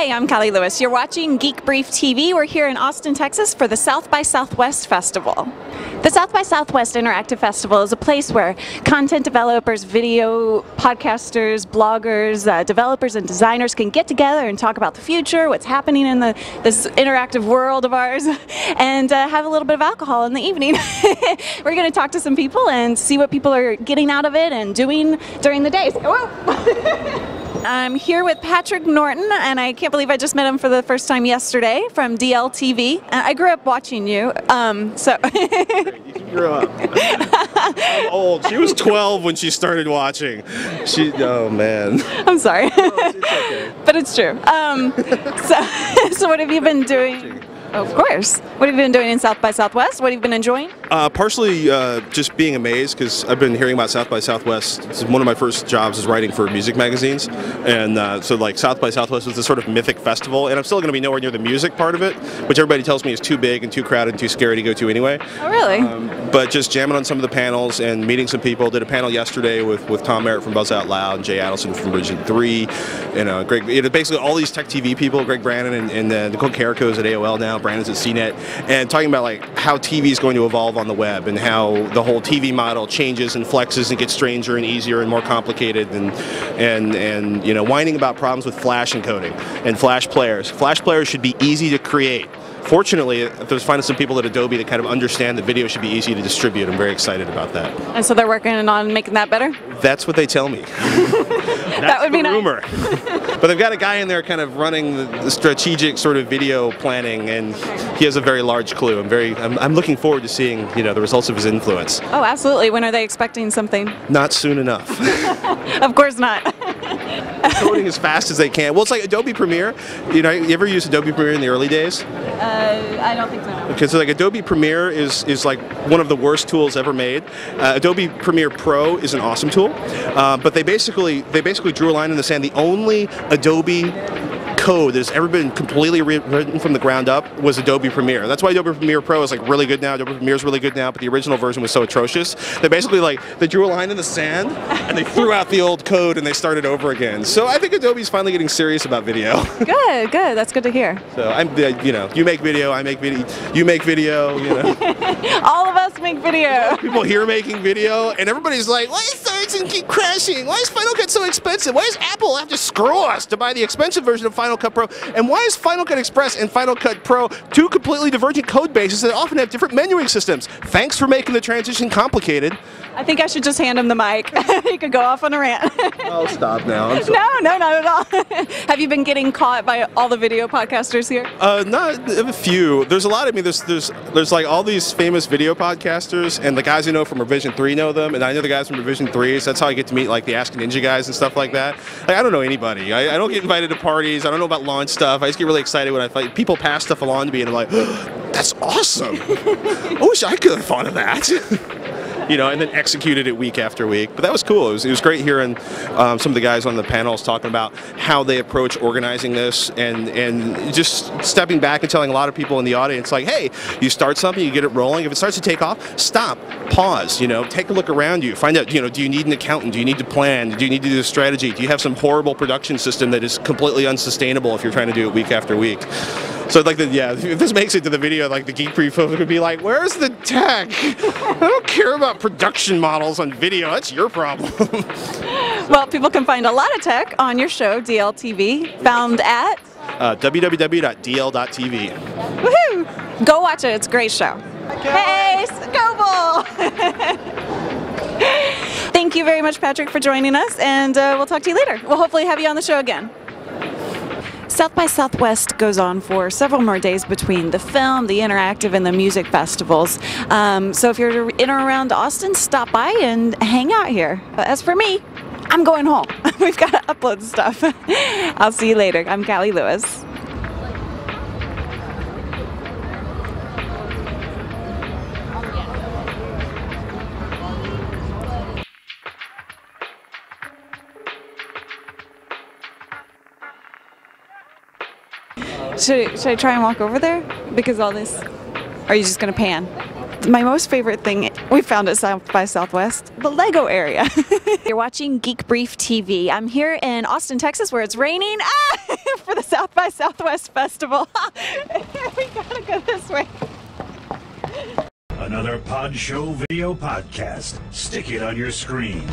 Hey, I'm Callie Lewis. You're watching Geek Brief TV. We're here in Austin, Texas for the South by Southwest Festival. The South by Southwest Interactive Festival is a place where content developers, video podcasters, bloggers, developers and designers can get together and talk about the future, what's happening in this interactive world of ours, and have a little bit of alcohol in the evening. We're going to talk to some people and see what people are getting out of it and doing during the day. Whoa. I'm here with Patrick Norton, and I can't believe I just met him for the first time yesterday from DLTV. I grew up watching you, so... You grew up. I'm old. She was 12 when she started watching. Oh man. I'm sorry. No, it's okay. But it's true. So what have you been doing? Of course. What have you been doing in South by Southwest? What have you been enjoying? Partially just being amazed because I've been hearing about South by Southwest. One of my first jobs is writing for music magazines, and so like South by Southwest was this sort of mythic festival, and I'm still going to be nowhere near the music part of it, which everybody tells me is too big and too crowded and too scary to go to anyway. Oh, really? But just jamming on some of the panels and meeting some people. Did a panel yesterday with Tom Merritt from Buzz Out Loud, and Jay Adelson from Vision 3, and Greg. Basically all these tech TV people, Greg Brannon and Nicole Carrico's at AOL now. Brandon's at CNET, and talking about like how TV is going to evolve on the web and how the whole TV model changes and flexes and gets stranger and easier and more complicated, and you know, whining about problems with flash encoding and flash players. Flash players should be easy to create. Fortunately, there's finding some people at Adobe that kind of understand that video should be easy to distribute. I'm very excited about that. And so they're working on making that better? That's what they tell me. That would be the nice. rumor. But they've got a guy in there kind of running the strategic sort of video planning, and he has a very large clue. I'm looking forward to seeing, you know, the results of his influence. Oh, absolutely. When are they expecting something? Not soon enough. Of course not. Coding as fast as they can. Well, it's like Adobe Premiere. You know, you ever use Adobe Premiere in the early days? I don't think so. No. Okay, so like Adobe Premiere is like one of the worst tools ever made. Adobe Premiere Pro is an awesome tool, but they basically drew a line in the sand. The only Adobe code that has ever been completely written from the ground up was Adobe Premiere. That's why Adobe Premiere Pro is like really good now. Adobe Premiere is really good now, but the original version was so atrocious. They basically they drew a line in the sand and they threw out the old code and they started over again. So I think Adobe's finally getting serious about video. Good, good. That's good to hear. So you know, you make video, I make video, you make video, you know. All of us make video. People here making video, and everybody's like, why is Thurston keep crashing? Why is Final Cut so expensive? Why does Apple have to screw us to buy the expensive version of Final Cut Pro? And why is Final Cut Express and Final Cut Pro two completely divergent code bases that often have different menuing systems? Thanks for making the transition complicated. I think I should just hand him the mic. He could go off on a rant. Oh, stop now. No, not at all. Have you been getting caught by all the video podcasters here? Not a few. There's a lot. I mean, there's like all these famous video podcasters, and the guys I know from Revision 3 know them, and I know the guys from Revision 3, so that's how I get to meet like the Ask a Ninja guys and stuff like that. Like, I don't know anybody. I don't get invited to parties. I don't know about launch stuff. I just get really excited when I find people pass stuff along to me, and I'm like, oh, that's awesome. I wish I could have thought of that. You know, and then executed it week after week. But that was cool. It was great hearing some of the guys on the panels talking about how they approach organizing this, and just stepping back and telling a lot of people in the audience, like, hey, you start something, you get it rolling. If it starts to take off, stop, pause, you know, take a look around you, find out, you know, do you need an accountant? Do you need to plan? Do you need to do a strategy? Do you have some horrible production system that is completely unsustainable if you're trying to do it week after week? So like if this makes it to the video, like the Geek Brief folks could be like, where's the tech? I don't care about production models on video, that's your problem. Well, people can find a lot of tech on your show, DLTV, found at? www.dl.tv. Woohoo! Go watch it, it's a great show. Hey, go Bull! Thank you very much, Patrick, for joining us, and we'll talk to you later. We'll hopefully have you on the show again. South by Southwest goes on for several more days between the film, the interactive, and the music festivals. So if you're in or around Austin, stop by and hang out here. But as for me, I'm going home. We've got to upload stuff. I'll see you later. I'm Callie Lewis. Should I try and walk over there? Because all this... Or are you just going to pan? My most favorite thing we found at South by Southwest, the Lego area. You're watching Geek Brief TV. I'm here in Austin, Texas, where it's raining for the South by by Southwest Festival. We gotta go this way. Another Pod Show video podcast. Stick it on your screen.